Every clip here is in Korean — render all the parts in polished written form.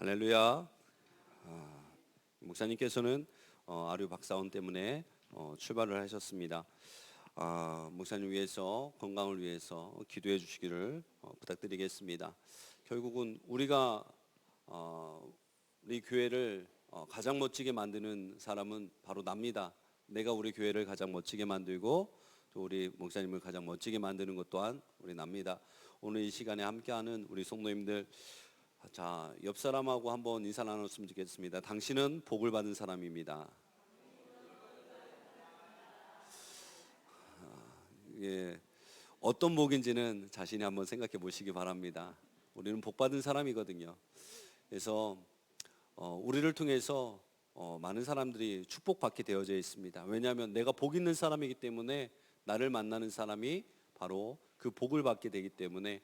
할렐루야. 목사님께서는 아류 박사원 때문에 출발을 하셨습니다. 목사님 위해서 건강을 위해서 기도해 주시기를 부탁드리겠습니다. 결국은 우리가 우리 교회를 가장 멋지게 만드는 사람은 바로 납니다. 내가 우리 교회를 가장 멋지게 만들고 또 우리 목사님을 가장 멋지게 만드는 것 또한 우리 납니다. 오늘 이 시간에 함께하는 우리 성도님들, 자, 옆 사람하고 한번 인사 나눴으면 좋겠습니다. 당신은 복을 받은 사람입니다. 예, 어떤 복인지는 자신이 한번 생각해 보시기 바랍니다. 우리는 복 받은 사람이거든요. 그래서 우리를 통해서 많은 사람들이 축복받게 되어져 있습니다. 왜냐하면 내가 복 있는 사람이기 때문에 나를 만나는 사람이 바로 그 복을 받게 되기 때문에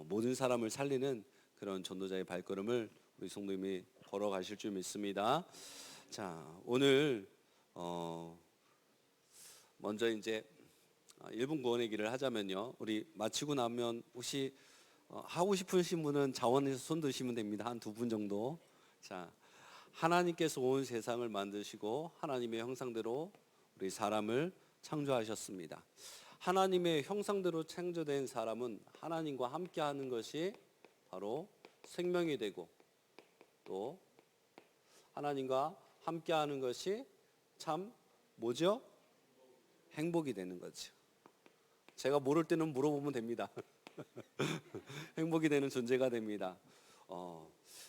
모든 사람을 살리는 그런 전도자의 발걸음을 우리 성도님이 걸어가실 줄 믿습니다. 자, 오늘 먼저 이제 1분 구원의 길을 하자면요, 우리 마치고 나면 혹시 하고 싶으신 분은 자원에서 손 드시면 됩니다. 한 2분 정도. 자, 하나님께서 온 세상을 만드시고 하나님의 형상대로 우리 사람을 창조하셨습니다. 하나님의 형상대로 창조된 사람은 하나님과 함께하는 것이 바로 생명이 되고, 또 하나님과 함께하는 것이 참 뭐죠? 행복이 되는 거죠. 제가 모를 때는 물어보면 됩니다. 행복이 되는 존재가 됩니다.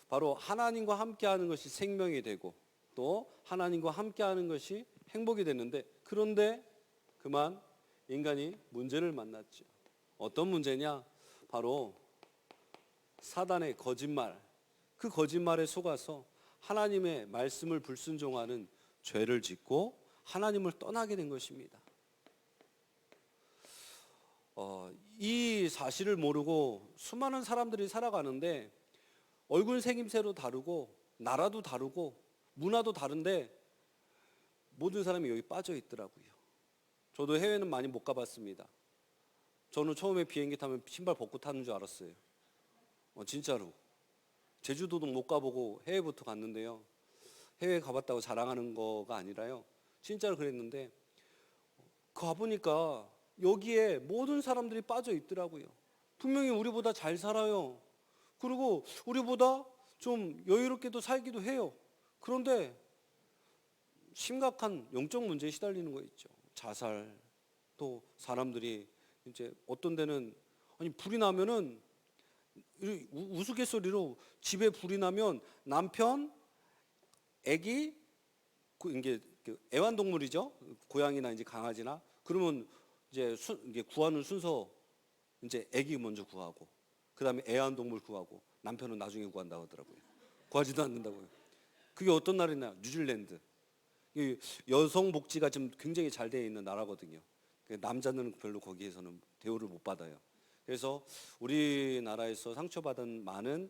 바로 하나님과 함께하는 것이 생명이 되고, 또 하나님과 함께하는 것이 행복이 되는데, 그런데 그만 인간이 문제를 만났죠. 어떤 문제냐? 바로 사단의 거짓말, 그 거짓말에 속아서 하나님의 말씀을 불순종하는 죄를 짓고 하나님을 떠나게 된 것입니다. 이 사실을 모르고 수많은 사람들이 살아가는데, 얼굴 생김새도 다르고 나라도 다르고 문화도 다른데 모든 사람이 여기 빠져 있더라고요. 저도 해외는 많이 못 가봤습니다. 저는 처음에 비행기 타면 신발 벗고 타는 줄 알았어요. 진짜로. 제주도도 못 가보고 해외부터 갔는데요, 해외 가봤다고 자랑하는 거가 아니라요, 진짜로 그랬는데 가보니까 여기에 모든 사람들이 빠져 있더라고요. 분명히 우리보다 잘 살아요. 그리고 우리보다 좀 여유롭게도 살기도 해요. 그런데 심각한 영적 문제에 시달리는 거 있죠. 자살, 또 사람들이 이제 어떤 데는 불이 나면은 우스갯소리로 집에 불이 나면 남편, 애기, 이게 애완동물이죠. 고양이나 이제 강아지나, 그러면 이제 구하는 순서, 이제 애기 먼저 구하고, 그 다음에 애완동물 구하고, 남편은 나중에 구한다고 하더라고요. 구하지도 않는다고요. 그게 어떤 나라냐? 뉴질랜드. 여성 복지가 지금 굉장히 잘 되어 있는 나라거든요. 남자는 별로 거기에서는 대우를 못 받아요. 그래서 우리나라에서 상처받은 많은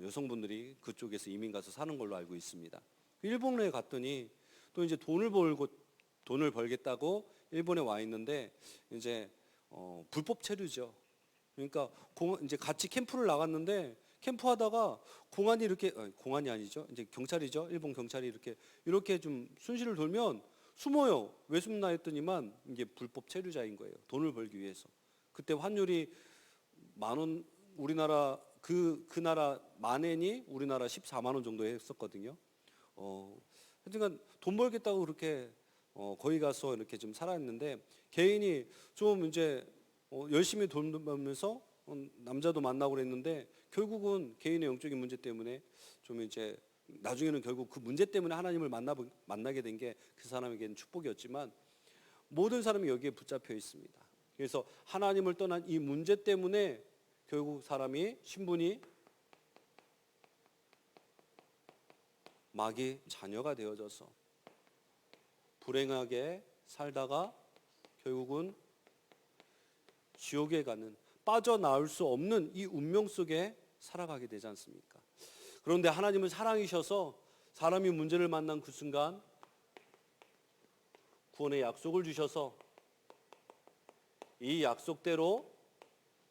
여성분들이 그쪽에서 이민 가서 사는 걸로 알고 있습니다. 일본에 갔더니 또 이제 돈을 벌겠다고 일본에 와 있는데, 이제 불법 체류죠. 그러니까 이제 같이 캠프를 나갔는데, 캠프하다가 공안이 아니죠, 이제 경찰이죠. 일본 경찰이 이렇게 좀 순실을 돌면 숨어요. 왜 숨나 했더니만 이게 불법 체류자인 거예요. 돈을 벌기 위해서. 그때 환율이 10,000원, 우리나라 그 나라 10,000엔이 우리나라 14만 원 정도 했었거든요. 하여튼 돈 벌겠다고 그렇게 거기 가서 이렇게 좀 살았는데, 개인이 좀 이제 열심히 돈 벌면서 남자도 만나고 그랬는데, 결국은 개인의 영적인 문제 때문에 좀 이제 나중에는 결국 그 문제 때문에 하나님을 만나게 된 게 그 사람에게는 축복이었지만, 모든 사람이 여기에 붙잡혀 있습니다. 그래서 하나님을 떠난 이 문제 때문에 결국 신분이 마귀 자녀가 되어져서 불행하게 살다가 결국은 지옥에 가는, 빠져나올 수 없는 이 운명 속에 살아가게 되지 않습니까? 그런데 하나님은 사랑이셔서 사람이 문제를 만난 그 순간 구원의 약속을 주셔서 이 약속대로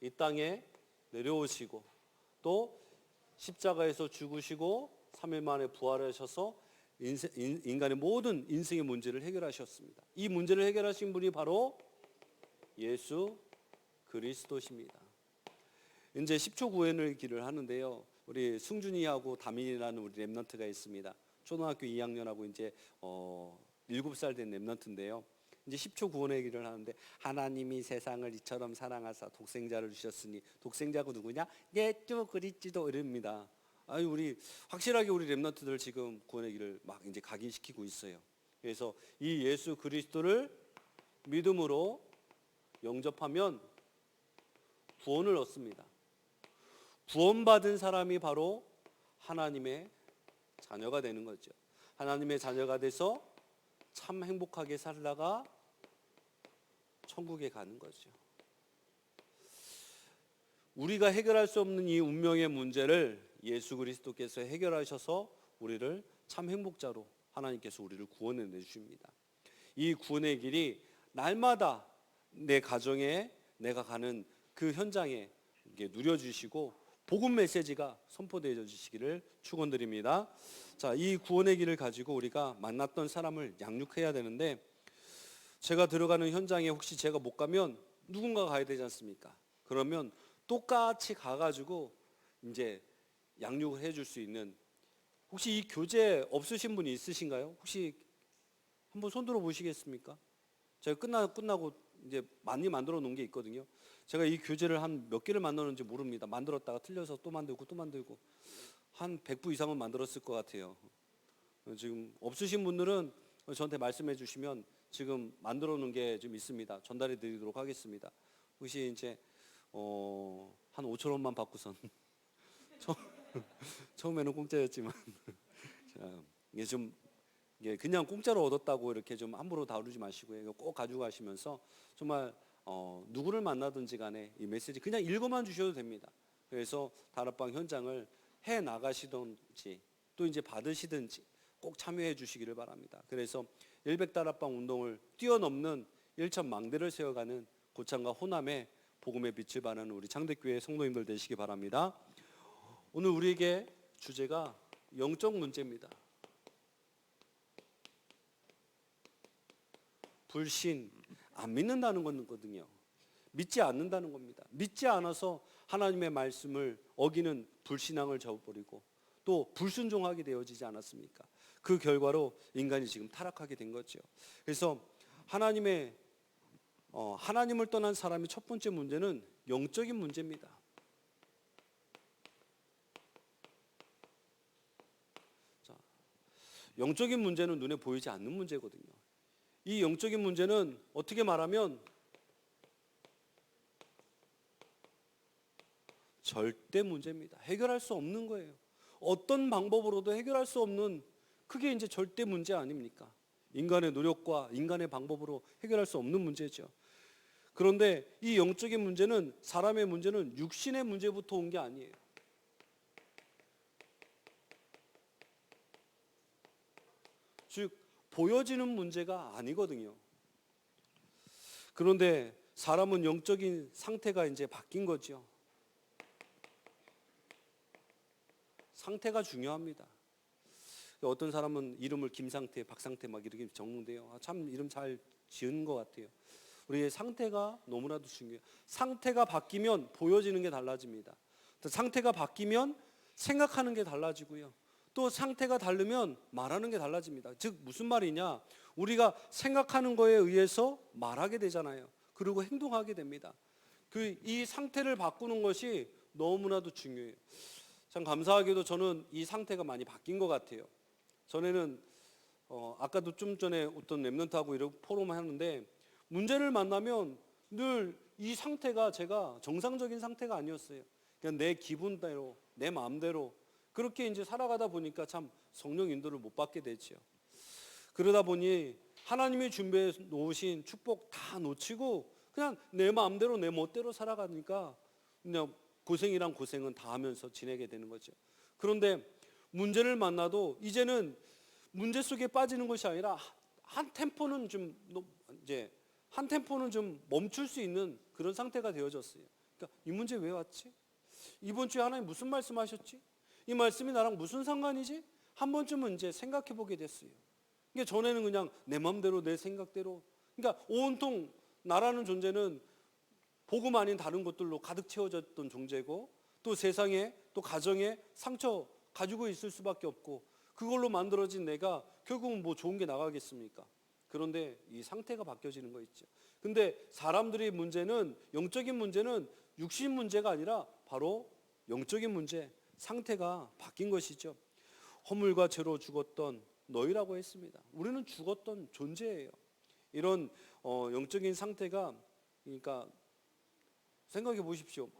이 땅에 내려오시고, 또 십자가에서 죽으시고 3일 만에 부활하셔서 인간의 모든 인생의 문제를 해결하셨습니다. 이 문제를 해결하신 분이 바로 예수 그리스도십니다. 이제 10초 구원의 길을 하는데요. 우리 승준이하고 다민이라는 우리 랩런트가 있습니다. 초등학교 2학년하고 이제 7살 된 랩런트인데요. 이제 10초 구원의 길을 하는데, 하나님이 세상을 이처럼 사랑하사 독생자를 주셨으니, 독생자가 누구냐? 예수 그리스도 이럽니다. 아니, 우리 확실하게 우리 랩런트들 지금 구원의 길을 막 이제 각인시키고 있어요. 그래서 이 예수 그리스도를 믿음으로 영접하면 구원을 얻습니다. 구원받은 사람이 바로 하나님의 자녀가 되는 거죠. 하나님의 자녀가 돼서 참 행복하게 살다가 천국에 가는 거죠. 우리가 해결할 수 없는 이 운명의 문제를 예수 그리스도께서 해결하셔서 우리를 참 행복자로 하나님께서 우리를 구원해 내주십니다. 이 구원의 길이 날마다 내 가정에, 내가 가는 그 현장에 누려주시고 복음 메시지가 선포되어 주시기를 축원드립니다. 자, 이 구원의 길을 가지고 우리가 만났던 사람을 양육해야 되는데, 제가 들어가는 현장에 혹시 제가 못 가면 누군가 가야 되지 않습니까? 그러면 똑같이 가가지고 이제 양육을 해줄 수 있는, 혹시 이 교재 없으신 분이 있으신가요? 혹시 한번 손 들어 보시겠습니까? 제가 끝나고 이제 많이 만들어 놓은 게 있거든요. 제가 이 교재를 한 몇 개를 만들었는지 모릅니다. 만들었다가 틀려서 또 만들고 또 만들고 한 100부 이상은 만들었을 것 같아요. 지금 없으신 분들은 저한테 말씀해 주시면 지금 만들어 놓은 게 좀 있습니다. 전달해 드리도록 하겠습니다. 혹시 이제 한 5천 원만 받고선 처음에는 공짜였지만 이게 좀 그냥 공짜로 얻었다고 이렇게 좀 함부로 다루지 마시고요. 꼭 가지고 가시면서 정말 누구를 만나든지 간에 이 메시지 그냥 읽어만 주셔도 됩니다. 그래서 다락방 현장을 해 나가시든지 또 이제 받으시든지 꼭 참여해 주시기를 바랍니다. 그래서 100다락방 운동을 뛰어넘는 1천 망대를 세워가는 고창과 호남의 복음의 빛을 발하는 우리 창대교회 성도님들 되시기 바랍니다. 오늘 우리에게 주제가 영적 문제입니다. 불신, 안 믿는다는 거거든요. 믿지 않는다는 겁니다. 믿지 않아서 하나님의 말씀을 어기는 불신앙을 저버리고 또 불순종하게 되어지지 않았습니까? 그 결과로 인간이 지금 타락하게 된 거죠. 그래서 하나님을 떠난 사람의 첫 번째 문제는 영적인 문제입니다. 자, 영적인 문제는 눈에 보이지 않는 문제거든요. 이 영적인 문제는 어떻게 말하면 절대 문제입니다. 해결할 수 없는 거예요. 어떤 방법으로도 해결할 수 없는, 그게 이제 절대 문제 아닙니까? 인간의 노력과 인간의 방법으로 해결할 수 없는 문제죠. 그런데 이 영적인 문제는, 사람의 문제는 육신의 문제부터 온 게 아니에요. 즉 보여지는 문제가 아니거든요. 그런데 사람은 영적인 상태가 이제 바뀐 거죠. 상태가 중요합니다. 어떤 사람은 이름을 김상태, 박상태 막 이렇게 적는데요. 참 이름 잘 지은 것 같아요. 우리의 상태가 너무나도 중요해요. 상태가 바뀌면 보여지는 게 달라집니다. 상태가 바뀌면 생각하는 게 달라지고요. 또 상태가 다르면 말하는 게 달라집니다. 즉 무슨 말이냐? 우리가 생각하는 거에 의해서 말하게 되잖아요. 그리고 행동하게 됩니다. 이 상태를 바꾸는 것이 너무나도 중요해요. 참 감사하게도 저는 이 상태가 많이 바뀐 것 같아요. 전에는 아까도 좀 전에 어떤 랩런트하고 이렇게 포럼을 하는데, 문제를 만나면 늘 이 상태가 제가 정상적인 상태가 아니었어요. 그냥 내 기분대로, 내 마음대로 그렇게 이제 살아가다 보니까 참 성령 인도를 못 받게 되죠. 그러다 보니 하나님이 준비해 놓으신 축복 다 놓치고 그냥 내 마음대로 내 멋대로 살아가니까 그냥 고생이란 고생은 다 하면서 지내게 되는 거죠. 그런데 문제를 만나도 이제는 문제 속에 빠지는 것이 아니라 한 템포는 좀 멈출 수 있는 그런 상태가 되어졌어요. 그러니까 이 문제 왜 왔지? 이번 주에 하나님 무슨 말씀하셨지? 이 말씀이 나랑 무슨 상관이지? 한 번쯤은 이제 생각해 보게 됐어요. 그러니까 전에는 그냥 내 마음대로 내 생각대로, 그러니까 온통 나라는 존재는 복음 아닌 다른 것들로 가득 채워졌던 존재고, 또 세상에 또 가정에 상처 가지고 있을 수밖에 없고, 그걸로 만들어진 내가 결국은 뭐 좋은 게 나가겠습니까? 그런데 이 상태가 바뀌어지는 거 있죠. 근데 사람들의 문제는, 영적인 문제는 육신 문제가 아니라 바로 영적인 문제, 상태가 바뀐 것이죠. 허물과 죄로 죽었던 너희라고 했습니다. 우리는 죽었던 존재예요. 이런 영적인 상태가, 그러니까 생각해 보십시오.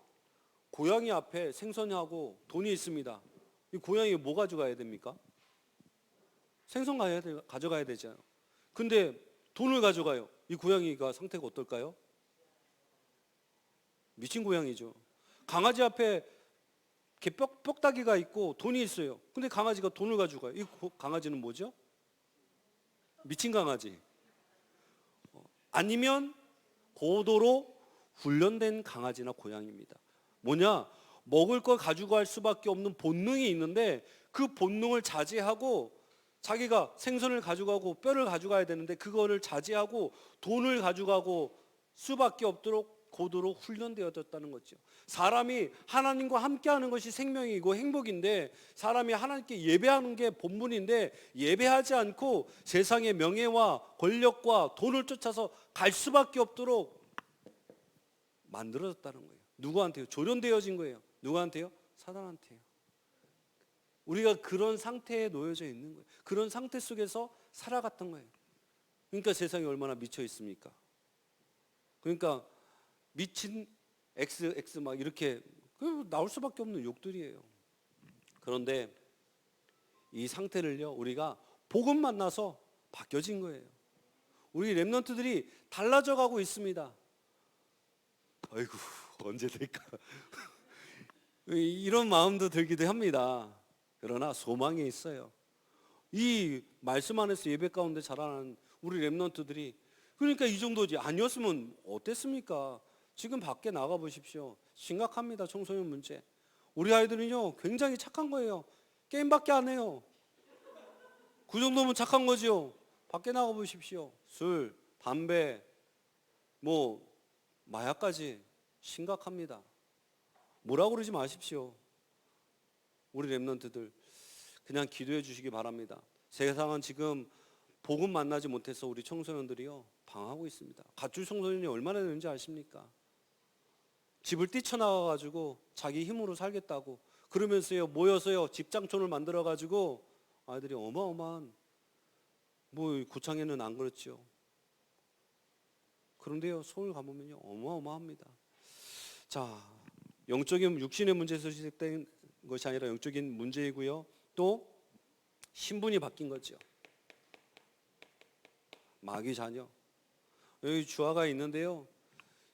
고양이 앞에 생선하고 돈이 있습니다. 이 고양이 뭐 가져가야 됩니까? 생선 가져가야 되잖아요. 근데 돈을 가져가요. 이 고양이가 상태가 어떨까요? 미친 고양이죠. 강아지 앞에 뼈다귀가 있고 돈이 있어요. 근데 강아지가 돈을 가져가요. 이 강아지는 뭐죠? 미친 강아지. 아니면 고도로 훈련된 강아지나 고양이입니다. 뭐냐? 먹을 걸 가져갈 수밖에 없는 본능이 있는데, 그 본능을 자제하고 자기가 생선을 가져가고 뼈를 가져가야 되는데 그거를 자제하고 돈을 가져가고 수밖에 없도록 고도로 훈련되어졌다는 거죠. 사람이 하나님과 함께하는 것이 생명이고 행복인데, 사람이 하나님께 예배하는 게 본분인데 예배하지 않고 세상의 명예와 권력과 돈을 쫓아서 갈 수밖에 없도록 만들어졌다는 거예요. 누구한테요? 조련되어진 거예요. 누구한테요? 사단한테요. 우리가 그런 상태에 놓여져 있는 거예요. 그런 상태 속에서 살아갔던 거예요. 그러니까 세상이 얼마나 미쳐 있습니까? 그러니까 미친 XX 막 이렇게 나올 수밖에 없는 욕들이에요. 그런데 이 상태를요, 우리가 복음 만나서 바뀌어진 거예요. 우리 렘넌트들이 달라져 가고 있습니다. 아이고, 언제 될까? 이런 마음도 들기도 합니다. 그러나 소망이 있어요. 이 말씀 안에서 예배 가운데 자라는 우리 렘넌트들이, 그러니까 이 정도지. 아니었으면 어땠습니까? 지금 밖에 나가 보십시오. 심각합니다. 청소년 문제. 우리 아이들은요 굉장히 착한 거예요. 게임밖에 안 해요. 그 정도면 착한 거죠. 밖에 나가 보십시오. 술, 담배, 뭐 마약까지 심각합니다. 뭐라고 그러지 마십시오. 우리 렘넌트들 그냥 기도해 주시기 바랍니다. 세상은 지금 복음 만나지 못해서 우리 청소년들이요 방황하고 있습니다. 가출 청소년이 얼마나 되는지 아십니까? 집을 뛰쳐나와가지고 자기 힘으로 살겠다고 그러면서요 모여서요 집장촌을 만들어가지고 아이들이 어마어마한, 뭐 구창에는 안 그렇죠. 그런데요 서울 가보면요 어마어마합니다. 자, 영적인 육신의 문제에서 시작된 것이 아니라 영적인 문제이고요. 또 신분이 바뀐 거죠. 마귀 자녀. 여기 주화가 있는데요.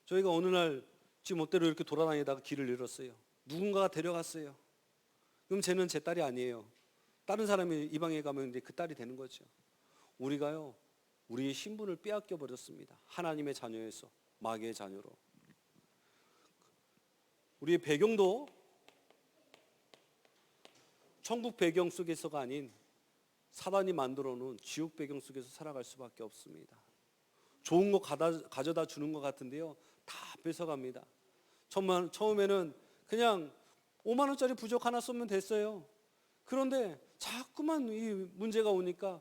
저희가 어느 날 지 멋대로 이렇게 돌아다니다가 길을 잃었어요. 누군가가 데려갔어요. 그럼 쟤는 제 딸이 아니에요. 다른 사람이 이 방에 가면 이제 그 딸이 되는 거죠. 우리가요 우리의 신분을 빼앗겨 버렸습니다. 하나님의 자녀에서 마귀의 자녀로. 우리의 배경도 천국 배경 속에서가 아닌 사단이 만들어 놓은 지옥 배경 속에서 살아갈 수밖에 없습니다. 좋은 거 가져다 주는 것 같은데요 다 뺏어갑니다. 처음에는 그냥 5만 원짜리 부적 하나 쏘면 됐어요. 그런데 자꾸만 이 문제가 오니까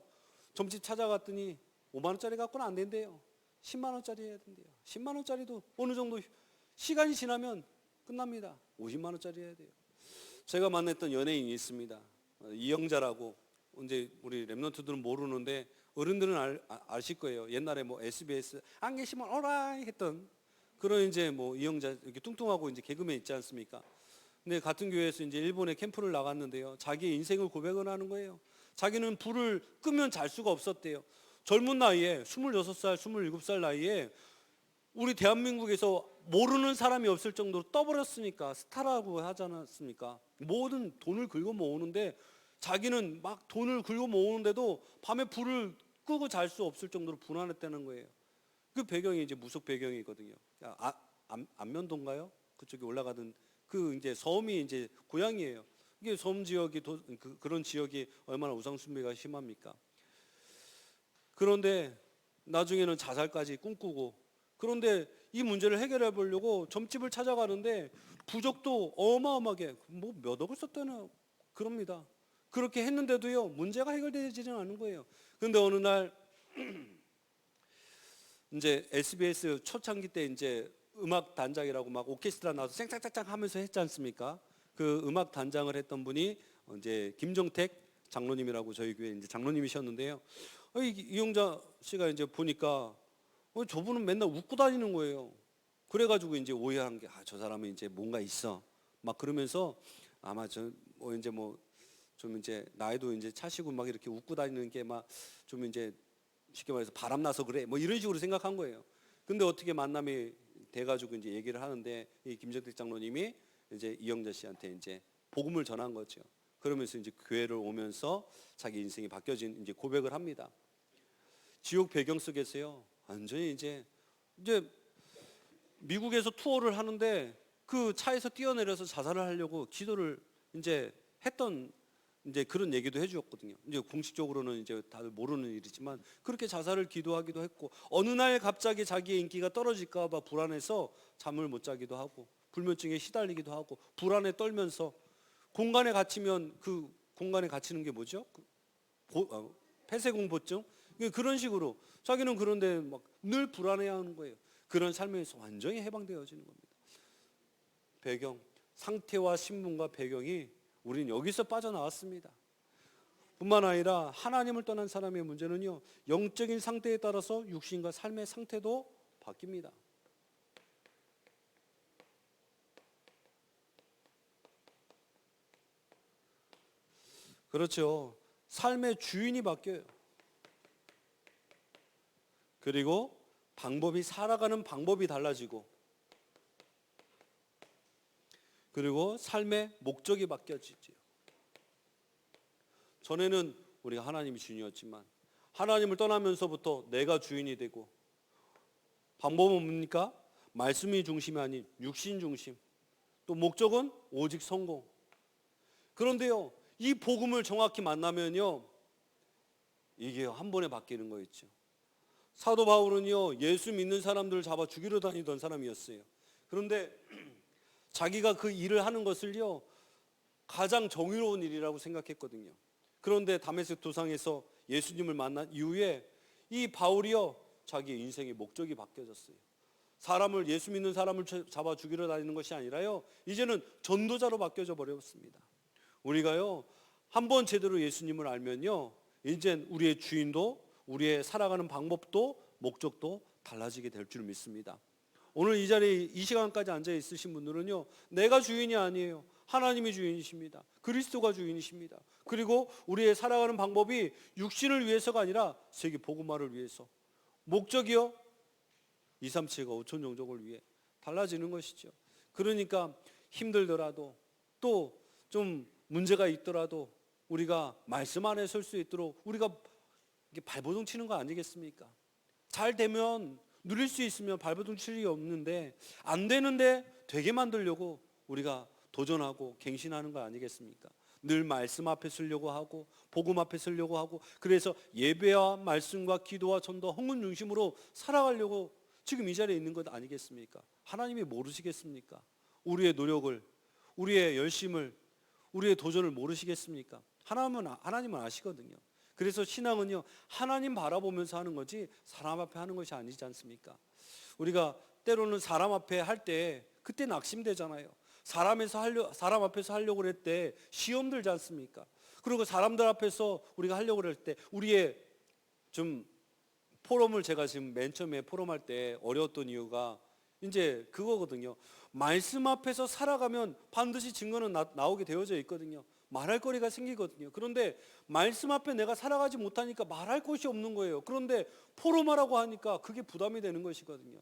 점집 찾아갔더니 5만 원짜리 갖고는 안 된대요. 10만 원짜리 해야 된대요. 10만 원짜리도 어느 정도 시간이 지나면 끝납니다. 50만 원짜리 해야 돼요. 제가 만났던 연예인이 있습니다. 이영자라고. 이제 우리 렘넌트들은 모르는데 어른들은 아실 거예요. 옛날에 뭐 SBS 안 계시면 오라이 했던 그런 이제 뭐 이영자 이렇게 뚱뚱하고 이제 개그맨 있지 않습니까? 근데 같은 교회에서 이제 일본에 캠프를 나갔는데요. 자기의 인생을 고백을 하는 거예요. 자기는 불을 끄면 잘 수가 없었대요. 젊은 나이에 26살, 27살 나이에 우리 대한민국에서 모르는 사람이 없을 정도로 떠버렸으니까 스타라고 하지 않았습니까? 모든 돈을 긁어 모으는데 자기는 막 돈을 긁어 모으는데도 밤에 불을 끄고 잘 수 없을 정도로 불안했다는 거예요. 그 배경이 이제 무속 배경이거든요. 안면도인가요? 그쪽에 올라가던 그 이제 섬이 이제 고향이에요. 이게 섬 지역이 그런 지역이 얼마나 우상숭배가 심합니까? 그런데 나중에는 자살까지 꿈꾸고, 그런데 이 문제를 해결해 보려고 점집을 찾아가는데 부적도 어마어마하게 뭐 몇 억을 썼다나 그럽니다. 그렇게 했는데도요 문제가 해결되지는 않은 거예요. 그런데 어느 날 이제 SBS 초창기 때 이제 음악 단장이라고 막 오케스트라 나와서 쌩짝짝짝 하면서 했지 않습니까? 그 음악 단장을 했던 분이 이제 김정택 장로님이라고 저희 교회 이제 장로님이셨는데요. 이용자 씨가 이제 보니까 저분은 맨날 웃고 다니는 거예요. 그래가지고 이제 오해한 게 저 사람은 이제 뭔가 있어. 막 그러면서 아마 이제 좀 이제 나이도 이제 차시고 막 이렇게 웃고 다니는 게 막 좀 이제 쉽게 말해서 바람 나서 그래. 뭐 이런 식으로 생각한 거예요. 근데 어떻게 만남이 돼가지고 이제 얘기를 하는데 이 김정택 장로님이 이제 이영자 씨한테 이제 복음을 전한 거죠. 그러면서 이제 교회를 오면서 자기 인생이 바뀌어진 이제 고백을 합니다. 지옥 배경 속에서요 완전히 이제 미국에서 투어를 하는데 그 차에서 뛰어내려서 자살을 하려고 기도를 이제 했던 이제 그런 얘기도 해주었거든요. 이제 공식적으로는 이제 다들 모르는 일이지만 그렇게 자살을 기도하기도 했고, 어느 날 갑자기 자기의 인기가 떨어질까봐 불안해서 잠을 못 자기도 하고, 불면증에 시달리기도 하고, 불안에 떨면서 공간에 갇히면 그 공간에 갇히는 게 뭐죠? 폐쇄공포증? 그런 식으로 자기는 그런데 막 늘 불안해하는 거예요. 그런 삶에서 완전히 해방되어지는 겁니다. 배경, 상태와 신분과 배경이 우리는 여기서 빠져나왔습니다. 뿐만 아니라 하나님을 떠난 사람의 문제는요 영적인 상태에 따라서 육신과 삶의 상태도 바뀝니다. 그렇죠. 삶의 주인이 바뀌어요. 그리고 살아가는 방법이 달라지고, 그리고 삶의 목적이 바뀌어지죠. 전에는 우리가 하나님이 주인이었지만 하나님을 떠나면서부터 내가 주인이 되고, 방법은 뭡니까? 말씀이 중심이 아닌 육신 중심, 또 목적은 오직 성공. 그런데요 이 복음을 정확히 만나면요 이게 한 번에 바뀌는 거 있죠. 사도 바울은요 예수 믿는 사람들을 잡아 죽이러 다니던 사람이었어요. 그런데 자기가 그 일을 하는 것을요 가장 정의로운 일이라고 생각했거든요. 그런데 다메섹 도상에서 예수님을 만난 이후에 이 바울이요 자기의 인생의 목적이 바뀌어졌어요. 예수 믿는 사람을 잡아 죽이러 다니는 것이 아니라요 이제는 전도자로 바뀌어져 버렸습니다. 우리가요 한번 제대로 예수님을 알면요 이젠 우리의 주인도 우리의 살아가는 방법도 목적도 달라지게 될 줄 믿습니다. 오늘 이 자리에 이 시간까지 앉아 있으신 분들은요 내가 주인이 아니에요. 하나님이 주인이십니다. 그리스도가 주인이십니다. 그리고 우리의 살아가는 방법이 육신을 위해서가 아니라 세계 복음화를 위해서, 목적이요 237가 5천 종족을 위해 달라지는 것이죠. 그러니까 힘들더라도 또 좀 문제가 있더라도 우리가 말씀 안에 설 수 있도록 우리가 발버둥 치는 거 아니겠습니까? 잘 되면 누릴 수 있으면 발버둥 칠 일이 없는데, 안 되는데 되게 만들려고 우리가 도전하고 갱신하는 거 아니겠습니까? 늘 말씀 앞에 서려고 하고 복음 앞에 서려고 하고, 그래서 예배와 말씀과 기도와 전도 헌금 중심으로 살아가려고 지금 이 자리에 있는 것 아니겠습니까? 하나님이 모르시겠습니까? 우리의 노력을, 우리의 열심을, 우리의 도전을 모르시겠습니까? 하나님은 아시거든요. 그래서 신앙은요 하나님 바라보면서 하는 거지 사람 앞에 하는 것이 아니지 않습니까? 우리가 때로는 사람 앞에 할 때 그때 낙심되잖아요. 사람 앞에서 하려고 그럴 때 시험 들지 않습니까? 그리고 사람들 앞에서 우리가 하려고 그럴 때 우리의 좀 포럼을, 제가 지금 맨 처음에 포럼할 때 어려웠던 이유가 이제 그거거든요. 말씀 앞에서 살아가면 반드시 증거는 나오게 되어져 있거든요. 말할 거리가 생기거든요. 그런데 말씀 앞에 내가 살아가지 못하니까 말할 곳이 없는 거예요. 그런데 포럼하라고 하니까 그게 부담이 되는 것이거든요.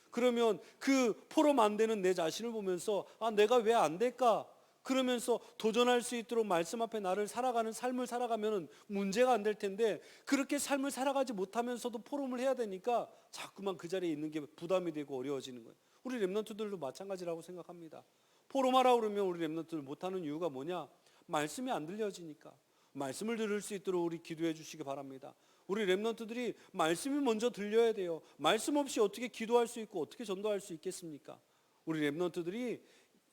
그러면 그 포럼 안 되는 내 자신을 보면서 내가 왜 안 될까? 그러면서 도전할 수 있도록 말씀 앞에 나를 살아가는 삶을 살아가면 문제가 안 될 텐데, 그렇게 삶을 살아가지 못하면서도 포럼을 해야 되니까 자꾸만 그 자리에 있는 게 부담이 되고 어려워지는 거예요. 우리 렘넌트들도 마찬가지라고 생각합니다. 포럼하라고 그러면 우리 렘넌트들 못하는 이유가 뭐냐? 말씀이 안 들려지니까. 말씀을 들을 수 있도록 우리 기도해 주시기 바랍니다. 우리 렘넌트들이 말씀이 먼저 들려야 돼요. 말씀 없이 어떻게 기도할 수 있고 어떻게 전도할 수 있겠습니까? 우리 렘넌트들이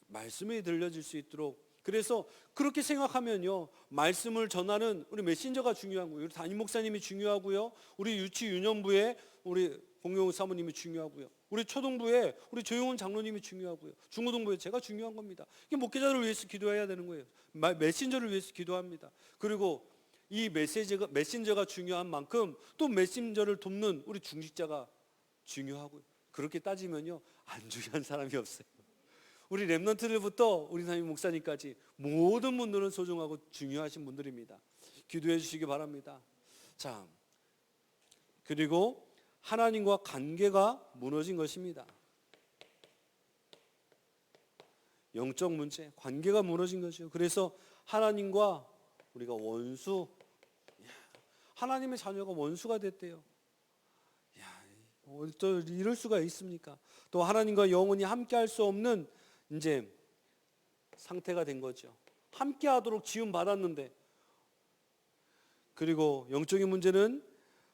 말씀이 들려질 수 있도록. 그래서 그렇게 생각하면요, 말씀을 전하는 우리 메신저가 중요한 거예요. 우리 담임 목사님이 중요하고요, 우리 유치 유년부에 우리 공용 사모님이 중요하고요, 우리 초등부에 우리 조용훈 장로님이 중요하고요, 중고등부에 제가 중요한 겁니다. 이게 목회자를 위해서 기도해야 되는 거예요. 메신저를 위해서 기도합니다. 그리고 이 메신저가 중요한 만큼 또 메신저를 돕는 우리 중직자가 중요하고요. 그렇게 따지면요, 안 중요한 사람이 없어요. 우리 렘넌트들부터 우리 담임 목사님까지 모든 분들은 소중하고 중요하신 분들입니다. 기도해 주시기 바랍니다. 자, 그리고 하나님과 관계가 무너진 것입니다. 영적 문제, 관계가 무너진 거죠. 그래서 하나님과 우리가 원수, 하나님의 자녀가 원수가 됐대요. 또 이럴 수가 있습니까? 또 하나님과 영원히 함께할 수 없는 이제 상태가 된 거죠. 함께하도록 지음 받았는데, 그리고 영적인 문제는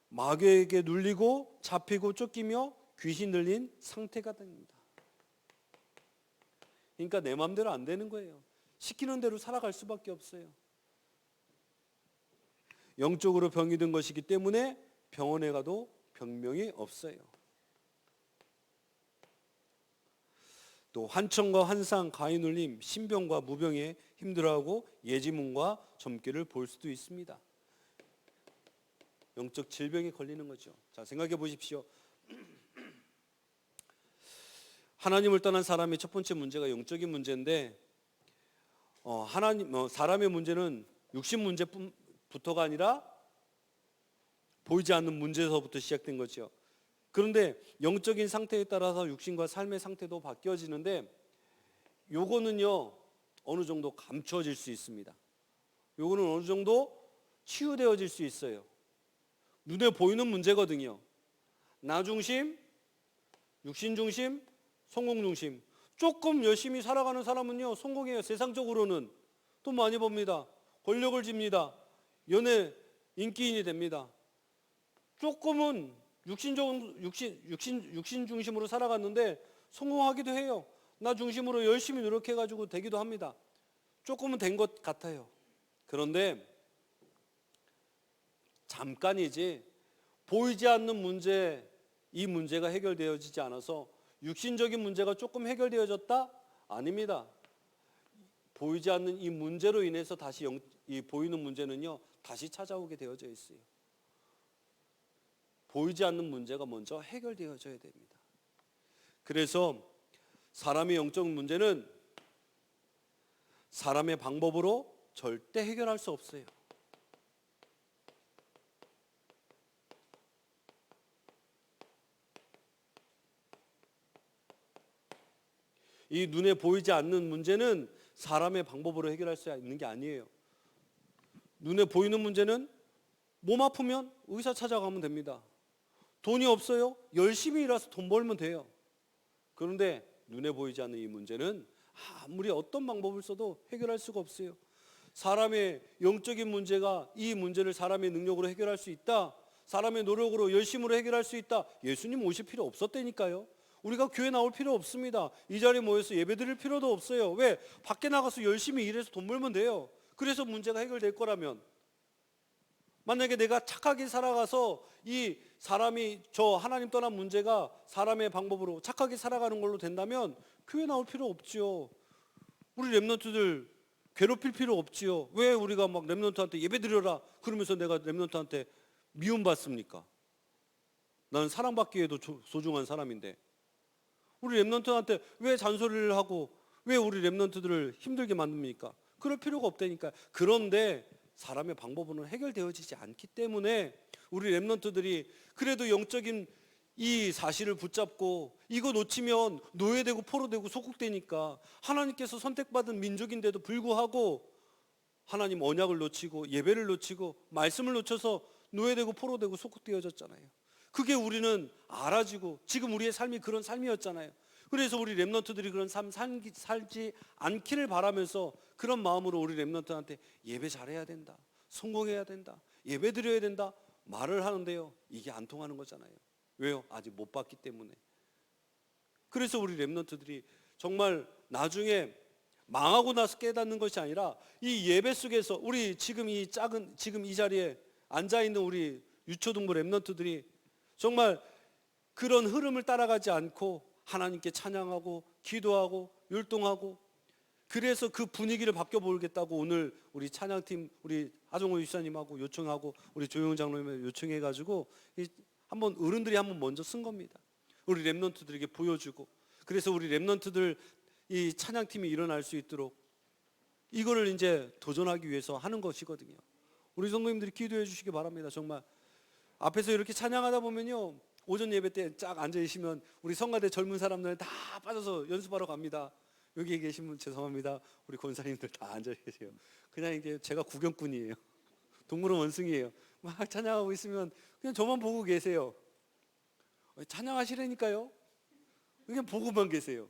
마귀에게 눌리고 잡히고 쫓기며 귀신 들린 상태가 됩니다. 그러니까 내 마음대로 안 되는 거예요. 시키는 대로 살아갈 수밖에 없어요. 영적으로 병이 든 것이기 때문에 병원에 가도 병명이 없어요. 또 환청과 환상, 가위눌림, 신병과 무병에 힘들어하고 예지문과 점괘를 볼 수도 있습니다. 영적 질병에 걸리는 거죠. 자, 생각해 보십시오. 하나님을 떠난 사람의 첫 번째 문제가 영적인 문제인데, 사람의 문제는 육신 문제부터가 아니라 보이지 않는 문제에서부터 시작된 거죠. 그런데 영적인 상태에 따라서 육신과 삶의 상태도 바뀌어지는데, 요거는요 어느 정도 감춰질 수 있습니다. 요거는 어느 정도 치유되어질 수 있어요. 눈에 보이는 문제거든요. 나 중심, 육신 중심, 성공 중심. 조금 열심히 살아가는 사람은요 성공해요. 세상적으로는 돈 많이 법니다. 권력을 집니다. 연애 인기인이 됩니다. 조금은 육신 중심으로 살아갔는데 성공하기도 해요. 나 중심으로 열심히 노력해가지고 되기도 합니다. 조금은 된 것 같아요. 그런데 잠깐이지 보이지 않는 문제, 이 문제가 해결되어지지 않아서 육신적인 문제가 조금 해결되어졌다? 아닙니다. 보이지 않는 이 문제로 인해서 다시 이 보이는 문제는요 다시 찾아오게 되어져 있어요. 보이지 않는 문제가 먼저 해결되어져야 됩니다. 그래서 사람의 영적 문제는 사람의 방법으로 절대 해결할 수 없어요. 이 눈에 보이지 않는 문제는 사람의 방법으로 해결할 수 있는 게 아니에요. 눈에 보이는 문제는 몸 아프면 의사 찾아가면 됩니다. 돈이 없어요? 열심히 일해서 돈 벌면 돼요. 그런데 눈에 보이지 않는 이 문제는 아무리 어떤 방법을 써도 해결할 수가 없어요. 사람의 영적인 문제가 이 문제를 사람의 능력으로 해결할 수 있다, 사람의 노력으로 열심으로 해결할 수 있다, 예수님 오실 필요 없었다니까요. 우리가 교회 나올 필요 없습니다. 이 자리에 모여서 예배 드릴 필요도 없어요. 왜? 밖에 나가서 열심히 일해서 돈 벌면 돼요. 그래서 문제가 해결될 거라면. 만약에 내가 착하게 살아가서 이 사람이 저 하나님 떠난 문제가 사람의 방법으로 착하게 살아가는 걸로 된다면 교회 나올 필요 없지요. 우리 렘넌트들 괴롭힐 필요 없지요. 왜 우리가 막 렘넌트한테 예배 드려라 그러면서 내가 렘넌트한테 미움받습니까? 나는 사랑받기에도 소중한 사람인데. 우리 렘넌트한테 왜 잔소리를 하고 왜 우리 렘넌트들을 힘들게 만듭니까? 그럴 필요가 없다니까. 그런데 사람의 방법으로는 해결되어지지 않기 때문에 우리 렘넌트들이 그래도 영적인 이 사실을 붙잡고 이거 놓치면 노예되고 포로되고 소국되니까 하나님께서 선택받은 민족인데도 불구하고 하나님 언약을 놓치고 예배를 놓치고 말씀을 놓쳐서 노예되고 포로되고 소국되어졌잖아요. 그게 우리는 알아지고 지금 우리의 삶이 그런 삶이었잖아요. 그래서 우리 렘넌트들이 그런 삶 살지 않기를 바라면서 그런 마음으로 우리 렘넌트한테 예배 잘해야 된다, 성공해야 된다, 예배 드려야 된다 말을 하는데요, 이게 안 통하는 거잖아요. 왜요? 아직 못 봤기 때문에. 그래서 우리 렘넌트들이 정말 나중에 망하고 나서 깨닫는 것이 아니라 이 예배 속에서 우리 지금 이 자리에 앉아 있는 우리 유초등부 렘넌트들이 정말 그런 흐름을 따라가지 않고 하나님께 찬양하고 기도하고 율동하고, 그래서 그 분위기를 바꿔보겠다고 오늘 우리 찬양팀 우리 하정호 유사님하고 요청하고 우리 조용 장로님을 요청해가지고 한번 어른들이 한번 먼저 쓴 겁니다. 우리 렘넌트들에게 보여주고, 그래서 우리 렘넌트들 이 찬양팀이 일어날 수 있도록 이거를 이제 도전하기 위해서 하는 것이거든요. 우리 성도님들이 기도해 주시기 바랍니다. 정말 앞에서 이렇게 찬양하다 보면요, 오전 예배 때 쫙 앉아 계시면 우리 성가대 젊은 사람들 다 빠져서 연습하러 갑니다. 여기 계신 분 죄송합니다. 우리 권사님들 다 앉아 계세요. 그냥 이게 제가 구경꾼이에요. 동물원 원숭이에요. 막 찬양하고 있으면 그냥 저만 보고 계세요. 찬양하시라니까요. 그냥 보고만 계세요.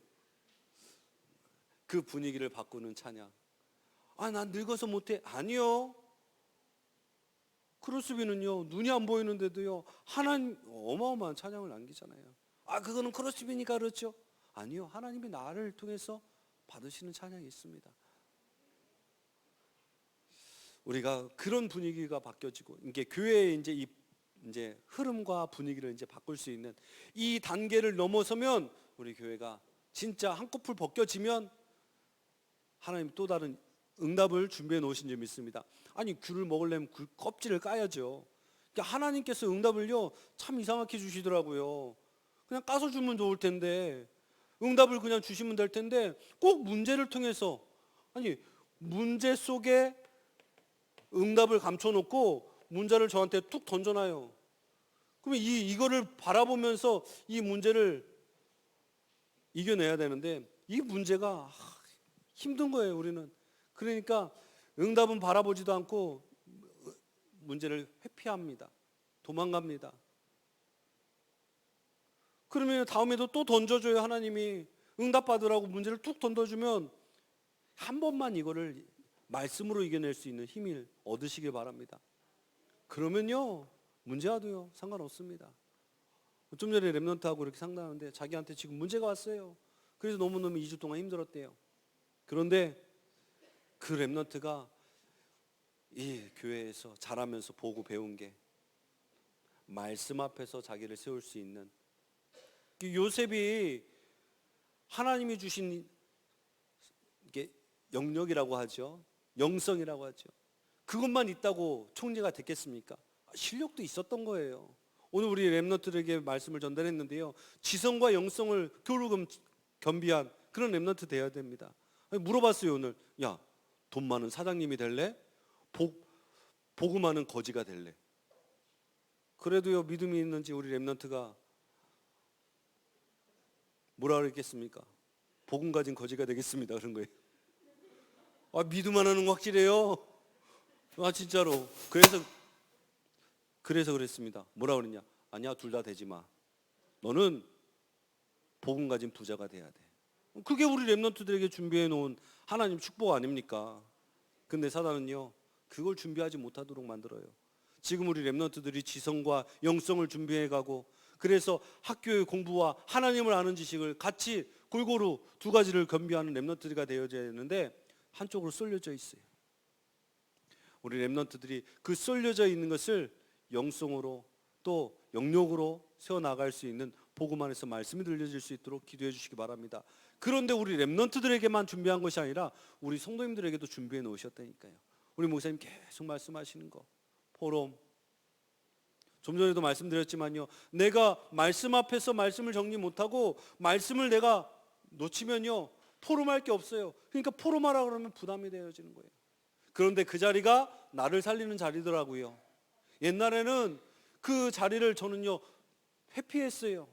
그 분위기를 바꾸는 찬양. 난 늙어서 못해. 아니요. 크로스비는요, 눈이 안 보이는데도요, 하나님 어마어마한 찬양을 남기잖아요. 그거는 크로스비니까 그렇죠. 아니요, 하나님이 나를 통해서 받으시는 찬양이 있습니다. 우리가 그런 분위기가 바뀌어지고, 이게 교회의 이제 흐름과 분위기를 이제 바꿀 수 있는 이 단계를 넘어서면 우리 교회가 진짜 한꺼풀 벗겨지면 하나님 또 다른 응답을 준비해 놓으신 줄 믿습니다. 귤을 먹으려면 귤 껍질을 까야죠. 그러니까 하나님께서 응답을요 참 이상하게 주시더라고요. 그냥 까서 주면 좋을 텐데, 응답을 그냥 주시면 될 텐데 꼭 문제를 통해서, 문제 속에 응답을 감춰놓고 문제를 저한테 툭 던져놔요. 그러면 이거를 바라보면서 이 문제를 이겨내야 되는데 이 문제가 힘든 거예요, 우리는. 그러니까 응답은 바라보지도 않고 문제를 회피합니다. 도망갑니다. 그러면 다음에도 또 던져줘요. 하나님이 응답받으라고 문제를 툭 던져주면 한 번만 이거를 말씀으로 이겨낼 수 있는 힘을 얻으시길 바랍니다. 그러면요 문제와도요 상관없습니다. 좀 전에 렘넌트하고 이렇게 상담하는데 자기한테 지금 문제가 왔어요. 그래서 너무너무 2주 동안 힘들었대요. 그런데 그 렘넌트가 이 교회에서 자라면서 보고 배운 게 말씀 앞에서 자기를 세울 수 있는, 요셉이 하나님이 주신 이게 영역이라고 하죠. 영성이라고 하죠. 그것만 있다고 총리가 됐겠습니까? 실력도 있었던 거예요. 오늘 우리 렘넌트들에게 말씀을 전달했는데요, 지성과 영성을 교류금 겸비한 그런 렘넌트 돼야 됩니다. 물어봤어요 오늘. 야, 돈 많은 사장님이 될래? 복음 많은 거지가 될래? 그래도요 믿음이 있는지 우리 렘넌트가 뭐라 그랬겠습니까? 복음 가진 거지가 되겠습니다 그런 거예요. 믿음 하나는 확실해요. 진짜로. 그래서 그랬습니다. 뭐라 그랬냐? 아니야, 둘 다 되지 마. 너는 복음 가진 부자가 돼야 돼. 그게 우리 렘넌트들에게 준비해 놓은 하나님 축복 아닙니까? 근데 사단은요 그걸 준비하지 못하도록 만들어요. 지금 우리 렘넌트들이 지성과 영성을 준비해 가고, 그래서 학교의 공부와 하나님을 아는 지식을 같이 골고루 두 가지를 겸비하는 렘넌트가 되어져야 되는데 한쪽으로 쏠려져 있어요. 우리 렘넌트들이 그 쏠려져 있는 것을 영성으로 또 영역으로 세워나갈 수 있는 복음 안에서 말씀이 들려질 수 있도록 기도해 주시기 바랍니다. 그런데 우리 렘넌트들에게만 준비한 것이 아니라 우리 성도님들에게도 준비해 놓으셨다니까요. 우리 목사님 계속 말씀하시는 거, 포럼. 좀 전에도 말씀드렸지만요, 내가 말씀 앞에서 말씀을 정리 못하고 말씀을 내가 놓치면요 포럼할 게 없어요. 그러니까 포럼하라 그러면 부담이 되어지는 거예요. 그런데 그 자리가 나를 살리는 자리더라고요. 옛날에는 그 자리를 저는요 회피했어요.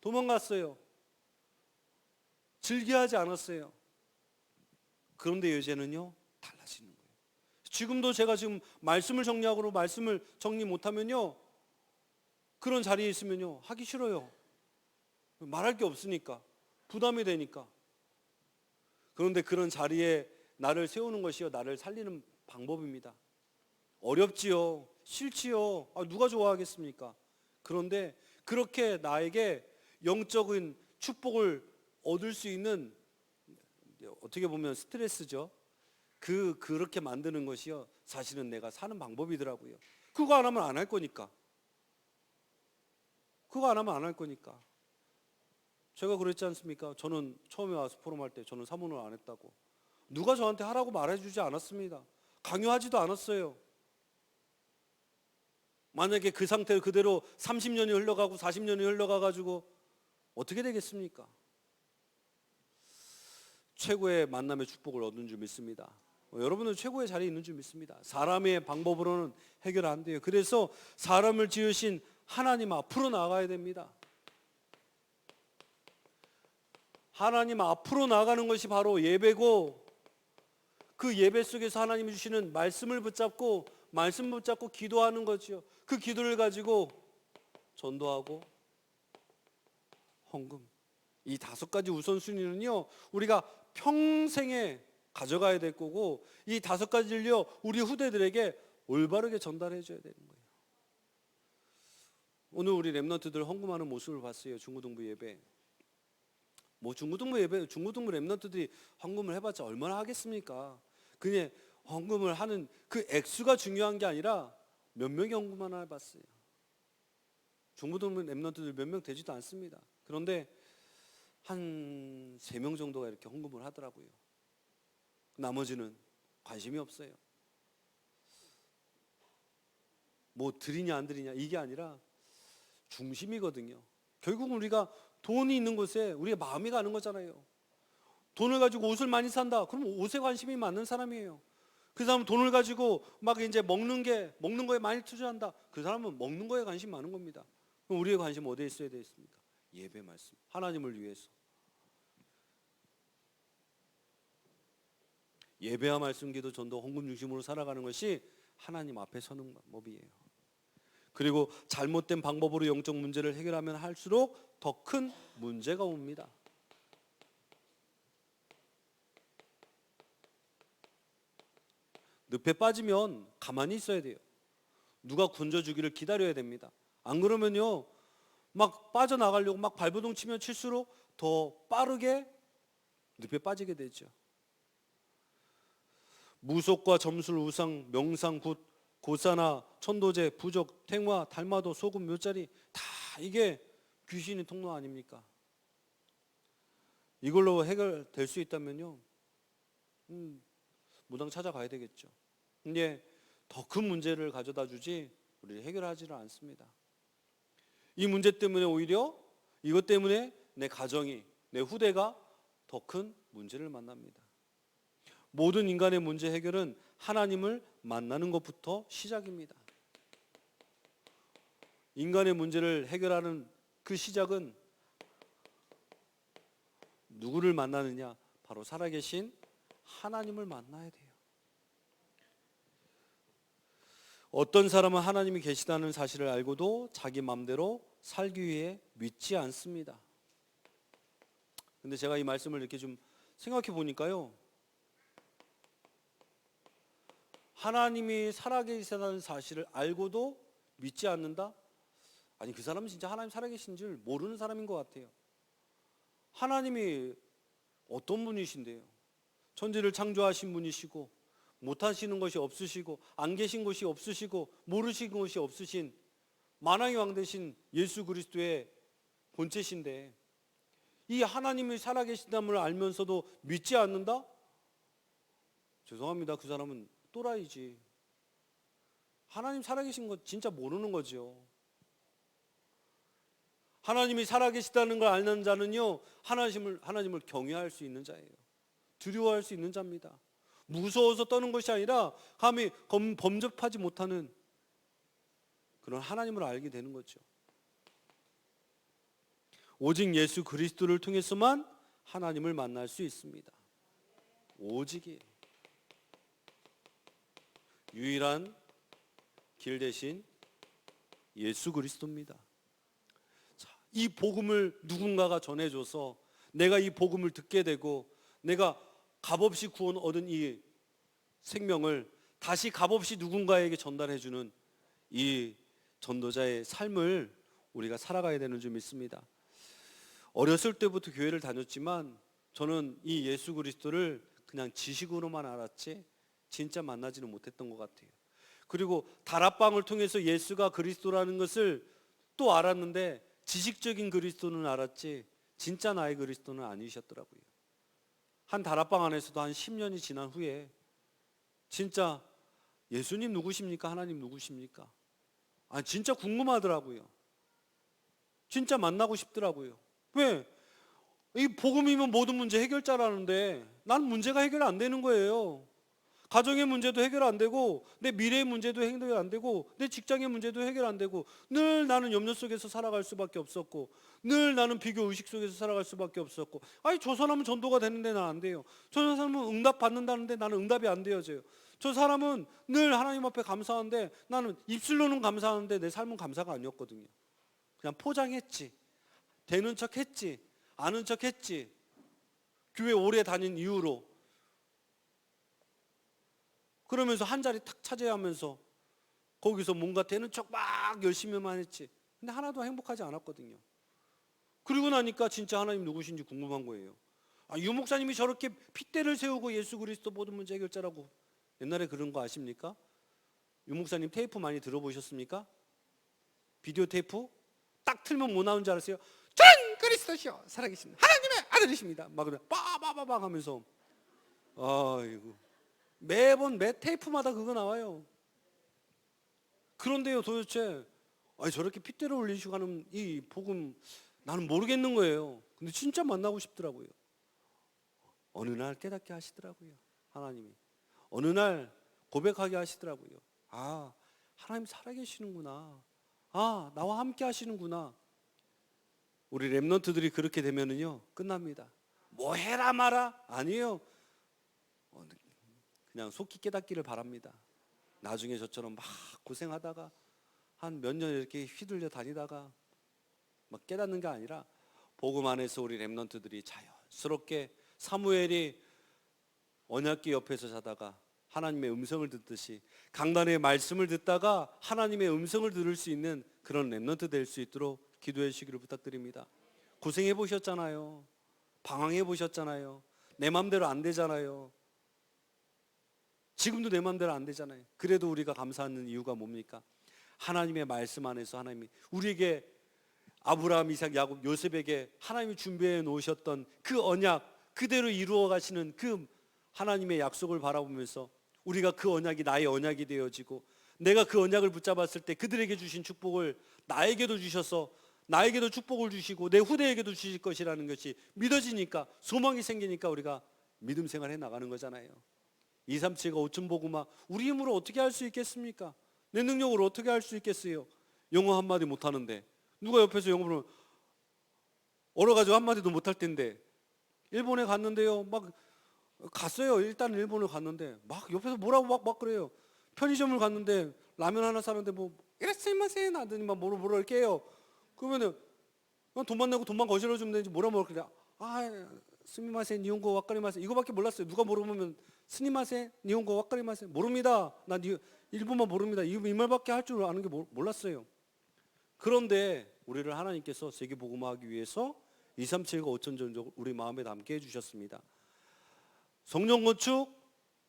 도망갔어요. 즐겨하지 않았어요. 그런데 이제는요 달라지는 거예요. 지금도 제가 지금 말씀을 정리하고 말씀을 정리 못하면요 그런 자리에 있으면요 하기 싫어요. 말할 게 없으니까. 부담이 되니까. 그런데 그런 자리에 나를 세우는 것이요, 나를 살리는 방법입니다. 어렵지요, 싫지요, 누가 좋아하겠습니까? 그런데 그렇게 나에게 영적인 축복을 얻을 수 있는, 어떻게 보면 스트레스죠. 그렇게 만드는 것이요, 사실은 내가 사는 방법이더라고요. 그거 안 하면 안 할 거니까. 그거 안 하면 안 할 거니까. 제가 그랬지 않습니까? 저는 처음에 와서 포럼할 때 저는 사모를 안 했다고. 누가 저한테 하라고 말해주지 않았습니다. 강요하지도 않았어요. 만약에 그 상태 그대로 30년이 흘러가고 40년이 흘러가가지고 어떻게 되겠습니까? 최고의 만남의 축복을 얻는 줄 믿습니다. 여러분은 최고의 자리에 있는 줄 믿습니다. 사람의 방법으로는 해결 안 돼요. 그래서 사람을 지으신 하나님 앞으로 나가야 됩니다. 하나님 앞으로 나가는 것이 바로 예배고, 그 예배 속에서 하나님이 주시는 말씀을 붙잡고 말씀 붙잡고 기도하는 거죠. 그 기도를 가지고 전도하고 헌금, 이 5가지 우선순위는요, 우리가 평생에 가져가야 될 거고, 이 5가지를요 우리 후대들에게 올바르게 전달해 줘야 되는 거예요. 오늘 우리 렘넌트들 헌금하는 모습을 봤어요. 중고등부 예배. 중고등부 예배, 중고등부 렘넌트들이 헌금을 해봤자 얼마나 하겠습니까? 그냥 헌금을 하는 그 액수가 중요한 게 아니라 몇 명이 헌금하나 해봤어요. 중고등부 렘넌트들 몇 명 되지도 않습니다. 그런데 한 3명 정도가 이렇게 헌금을 하더라고요. 나머지는 관심이 없어요. 뭐 드리냐 안 드리냐 이게 아니라 중심이거든요. 결국 우리가 돈이 있는 곳에 우리가 마음이 가는 거잖아요. 돈을 가지고 옷을 많이 산다. 그럼 옷에 관심이 많은 사람이에요. 그 사람은 돈을 가지고 막 이제 먹는 거에 많이 투자한다. 그 사람은 먹는 거에 관심이 많은 겁니다. 그럼 우리의 관심 어디에 있어야 되겠습니까? 예배 말씀. 하나님을 위해서. 예배와 말씀, 기도, 전도, 헌금 중심으로 살아가는 것이 하나님 앞에 서는 방법이에요. 그리고 잘못된 방법으로 영적 문제를 해결하면 할수록 더 큰 문제가 옵니다. 늪에 빠지면 가만히 있어야 돼요. 누가 건져주기를 기다려야 됩니다. 안 그러면요, 막 빠져나가려고 막 발버둥 치면 칠수록 더 빠르게 늪에 빠지게 되죠. 무속과 점술, 우상, 명상, 굿, 고사나, 천도제, 부적, 탱화, 달마도, 소금, 묘자리, 다 이게 귀신의 통로 아닙니까? 이걸로 해결될 수 있다면요, 무당 찾아가야 되겠죠. 근데 더 큰 문제를 가져다 주지 우리를 해결하지를 않습니다. 이 문제 때문에 오히려 이것 때문에 내 가정이, 내 후대가 더 큰 문제를 만납니다. 모든 인간의 문제 해결은 하나님을 만나는 것부터 시작입니다. 인간의 문제를 해결하는 그 시작은 누구를 만나느냐? 바로 살아계신 하나님을 만나야 돼요. 어떤 사람은 하나님이 계시다는 사실을 알고도 자기 마음대로 살기 위해 믿지 않습니다. 근데 제가 이 말씀을 이렇게 좀 생각해 보니까요, 하나님이 살아계시다는 사실을 알고도 믿지 않는다? 아니, 그 사람은 진짜 하나님 살아계신 줄 모르는 사람인 것 같아요. 하나님이 어떤 분이신데요? 천지를 창조하신 분이시고, 못하시는 것이 없으시고, 안 계신 것이 없으시고, 모르신 것이 없으신 만왕의 왕 되신 예수 그리스도의 본체신데, 이 하나님이 살아계신다는 알면서도 믿지 않는다? 죄송합니다. 그 사람은 또라이지. 하나님 살아계신 거 진짜 모르는 거죠. 하나님이 살아계시다는 걸 아는 자는요, 하나님을 경외할 수 있는 자예요. 두려워할 수 있는 자입니다. 무서워서 떠는 것이 아니라 감히 범접하지 못하는 그런 하나님을 알게 되는 거죠. 오직 예수 그리스도를 통해서만 하나님을 만날 수 있습니다. 오직이에요. 유일한 길 대신 예수 그리스도입니다. 자, 이 복음을 누군가가 전해줘서 내가 이 복음을 듣게 되고 내가 값없이 구원 얻은 이 생명을 다시 값없이 누군가에게 전달해주는 이 전도자의 삶을 우리가 살아가야 되는 줄 믿습니다. 어렸을 때부터 교회를 다녔지만 저는 이 예수 그리스도를 그냥 지식으로만 알았지 진짜 만나지는 못했던 것 같아요. 그리고 다락방을 통해서 예수가 그리스도라는 것을 또 알았는데 지식적인 그리스도는 알았지 진짜 나의 그리스도는 아니셨더라고요. 한 다락방 안에서도 한 10년이 지난 후에 진짜 예수님 누구십니까? 하나님 누구십니까? 진짜 궁금하더라고요. 진짜 만나고 싶더라고요. 왜? 이 복음이면 모든 문제 해결자라는데 난 문제가 해결 안 되는 거예요. 가정의 문제도 해결 안 되고 내 미래의 문제도 해결 안 되고 내 직장의 문제도 해결 안 되고 늘 나는 염려 속에서 살아갈 수밖에 없었고 늘 나는 비교 의식 속에서 살아갈 수밖에 없었고 저 사람은 전도가 되는데 난 안 돼요. 저 사람은 응답 받는다는데 나는 응답이 안 되어져요. 저 사람은 늘 하나님 앞에 감사하는데 나는 입술로는 감사하는데 내 삶은 감사가 아니었거든요. 그냥 포장했지. 되는 척 했지. 아는 척 했지. 교회 오래 다닌 이유로. 그러면서 한 자리 탁 차져야 하면서 거기서 뭔가 되는 척 막 열심히만 했지. 근데 하나도 행복하지 않았거든요. 그리고 나니까 진짜 하나님 누구신지 궁금한 거예요. 유 목사님이 저렇게 핏대를 세우고 예수 그리스도 모든 문제 해결자라고 옛날에 그런 거 아십니까? 유 목사님 테이프 많이 들어보셨습니까? 비디오 테이프? 딱 틀면 뭐 나오는 줄 알았어요? 전 그리스도시요 살아계신 하나님의 아들이십니다. 막 빠바바바 하면서 아이고 매번 매 테이프마다 그거 나와요. 그런데요 도대체 저렇게 핏대를 올리시고 하는 이 복음 나는 모르겠는 거예요. 근데 진짜 만나고 싶더라고요. 어느 날 깨닫게 하시더라고요. 하나님이 어느 날 고백하게 하시더라고요. 하나님 살아계시는구나. 나와 함께 하시는구나. 우리 렘넌트들이 그렇게 되면은요 끝납니다. 뭐 해라 마라 아니에요. 그냥 속히 깨닫기를 바랍니다. 나중에 저처럼 막 고생하다가 한 몇 년 이렇게 휘둘려 다니다가 막 깨닫는 게 아니라 복음 안에서 우리 렘넌트들이 자연스럽게 사무엘이 언약궤 옆에서 자다가 하나님의 음성을 듣듯이 강단의 말씀을 듣다가 하나님의 음성을 들을 수 있는 그런 렘넌트 될 수 있도록 기도해 주시기를 부탁드립니다. 고생해 보셨잖아요. 방황해 보셨잖아요. 내 맘대로 안 되잖아요. 지금도 내 맘대로 안 되잖아요. 그래도 우리가 감사하는 이유가 뭡니까? 하나님의 말씀 안에서 하나님이 우리에게 아브라함, 이삭, 야곱, 요셉에게 하나님이 준비해 놓으셨던 그 언약 그대로 이루어 가시는 그 하나님의 약속을 바라보면서 우리가 그 언약이 나의 언약이 되어지고 내가 그 언약을 붙잡았을 때 그들에게 주신 축복을 나에게도 주셔서 나에게도 축복을 주시고 내 후대에게도 주실 것이라는 것이 믿어지니까 소망이 생기니까 우리가 믿음 생활해 나가는 거잖아요. 237과 5천 복음화 우리 힘으로 어떻게 할 수 있겠습니까? 내 능력으로 어떻게 할 수 있겠어요? 영어 한마디 못하는데 누가 옆에서 영어를 얼어가지고 한마디도 못할 텐데 일본에 갔는데요 막 갔어요. 일단 일본을 갔는데 막 옆에서 뭐라고 막 그래요. 편의점을 갔는데 라면 하나 사는데 뭐 이라스마센 하더니 막 뭐라 이렇게 해요. 그러면은 돈만 내고 돈만 거실러 주면 되지 뭐라 그래. 스미마센 니혼고 와카리마센 이거밖에 몰랐어요. 누가 물어보면 스미마센 니혼고 와카리마센 모릅니다. 나 일본만 모릅니다. 이 말밖에 할 줄 아는 게 몰랐어요. 그런데 우리를 하나님께서 세계 복음화하기 위해서 237과 5천 전적 우리 마음에 담게 해주셨습니다. 성령 건축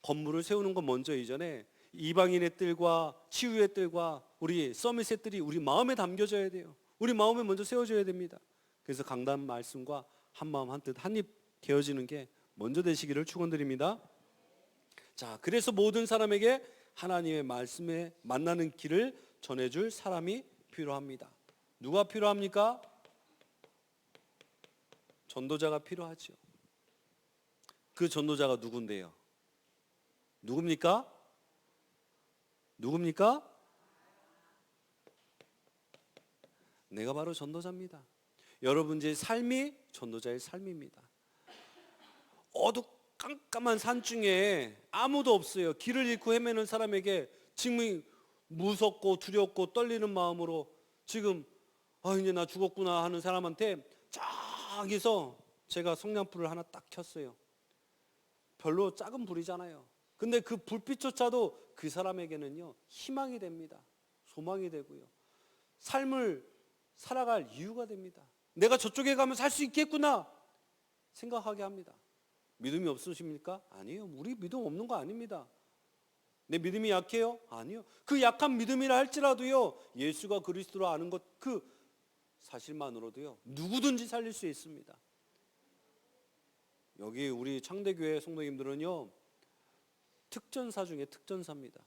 건물을 세우는 건 먼저 이전에 이방인의 뜰과 치유의 뜰과 우리 서밋의 뜰이 우리 마음에 담겨져야 돼요. 우리 마음에 먼저 세워져야 됩니다. 그래서 강단 말씀과 한마음 한뜻 한입 되어지는 게 먼저 되시기를 축원드립니다. 자, 그래서 모든 사람에게 하나님의 말씀에 만나는 길을 전해줄 사람이 필요합니다. 누가 필요합니까? 전도자가 필요하죠. 그 전도자가 누군데요? 누굽니까? 내가 바로 전도자입니다. 여러분의 삶이 전도자의 삶입니다. 어두깜깜한 산 중에 아무도 없어요. 길을 잃고 헤매는 사람에게 지금 무섭고 두렵고 떨리는 마음으로 지금 이제 나 죽었구나 하는 사람한테 저기서 제가 성냥불을 하나 딱 켰어요. 별로 작은 불이잖아요. 근데 그 불빛조차도 그 사람에게는요, 희망이 됩니다. 소망이 되고요. 삶을 살아갈 이유가 됩니다. 내가 저쪽에 가면 살 수 있겠구나 생각하게 합니다. 믿음이 없으십니까? 아니에요. 우리 믿음 없는 거 아닙니다. 내 믿음이 약해요? 아니요. 그 약한 믿음이라 할지라도요, 예수가 그리스도로 아는 것 그 사실만으로도요, 누구든지 살릴 수 있습니다. 여기 우리 창대교회 성도님들은요, 특전사 중에 특전사입니다.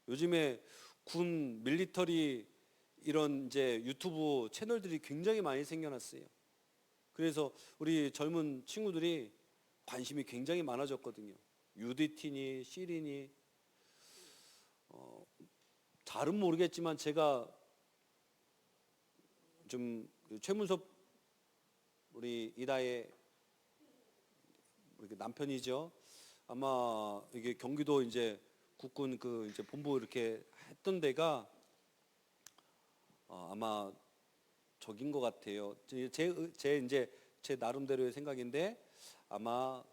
요즘에 군 밀리터리 이런 이제 유튜브 채널들이 굉장히 많이 생겨났어요. 그래서 우리 젊은 친구들이 관심이 굉장히 많아졌거든요. UDT니 시리니 잘은 모르겠지만 제가 좀 최문섭 우리 이다의 우리 남편이죠. 아마 이게 경기도 이제 국군 그 이제 본부 이렇게 했던 데가 아마 적인 것 같아요. 제 나름대로의 생각인데 아마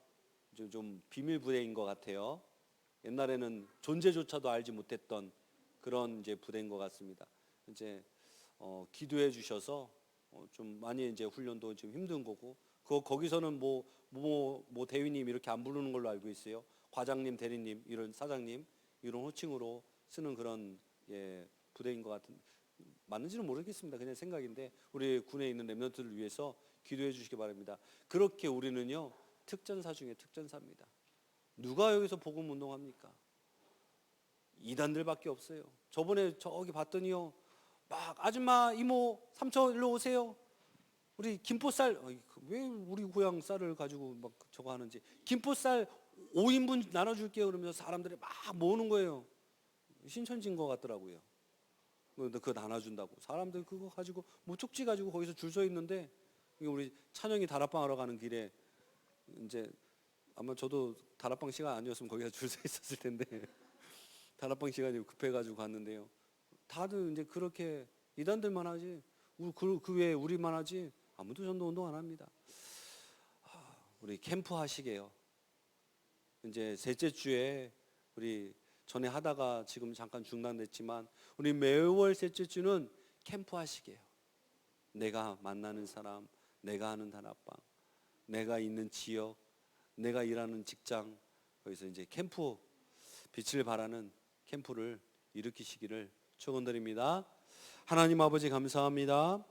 좀 비밀 부대인 것 같아요. 옛날에는 존재조차도 알지 못했던 그런 이제 부대인 것 같습니다. 이제 기도해 주셔서 좀 많이 이제 훈련도 좀 힘든 거고, 거기서는 뭐 대위님 이렇게 안 부르는 걸로 알고 있어요. 과장님, 대리님, 이런 사장님 이런 호칭으로 쓰는 그런 부대인 것 같은. 맞는지는 모르겠습니다. 그냥 생각인데 우리 군에 있는 렘넌트를 위해서 기도해 주시기 바랍니다. 그렇게 우리는요, 특전사 중에 특전사입니다. 누가 여기서 복음 운동합니까? 이단들밖에 없어요. 저번에 저기 봤더니요, 막 아줌마, 이모, 삼촌 일로 오세요. 우리 김포쌀, 왜 우리 고향 쌀을 가지고 막 저거 하는지, 김포쌀 5인분 나눠줄게요 그러면서 사람들이 막 모으는 거예요. 신천지인 것 같더라고요. 그거 나눠준다고. 사람들 그거 가지고 뭐 쪽지 가지고 거기서 줄 서 있는데, 우리 찬영이 다락방 하러 가는 길에 이제 아마 저도 다락방 시간 아니었으면 거기서 줄 서 있었을 텐데 다락방 시간이 급해가지고 갔는데요. 다들 이제 그렇게 이단들만 하지, 그 외에 우리만 하지 아무도 전도 운동 안 합니다. 우리 캠프 하시게요. 이제 셋째 주에 우리 전에 하다가 지금 잠깐 중단됐지만 우리 매월 셋째 주는 캠프 하시게요. 내가 만나는 사람, 내가 하는 다락방, 내가 있는 지역, 내가 일하는 직장, 거기서 이제 캠프, 빛을 발하는 캠프를 일으키시기를 축원드립니다. 하나님 아버지 감사합니다.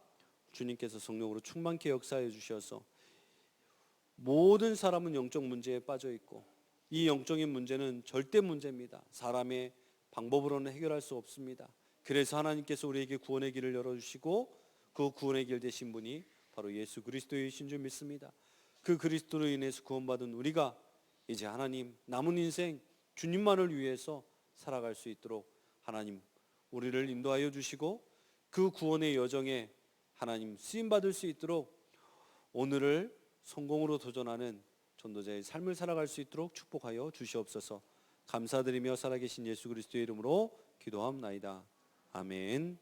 주님께서 성령으로 충만케 역사해 주셔서 모든 사람은 영적 문제에 빠져 있고, 이 영적인 문제는 절대 문제입니다. 사람의 방법으로는 해결할 수 없습니다. 그래서 하나님께서 우리에게 구원의 길을 열어주시고, 그 구원의 길 되신 분이 바로 예수 그리스도이신 줄 믿습니다. 그 그리스도로 인해서 구원받은 우리가 이제 하나님 남은 인생 주님만을 위해서 살아갈 수 있도록 하나님 우리를 인도하여 주시고, 그 구원의 여정에 하나님 쓰임받을 수 있도록 오늘을 성공으로 도전하는 전도자의 삶을 살아갈 수 있도록 축복하여 주시옵소서. 감사드리며 살아계신 예수 그리스도의 이름으로 기도함나이다. 아멘.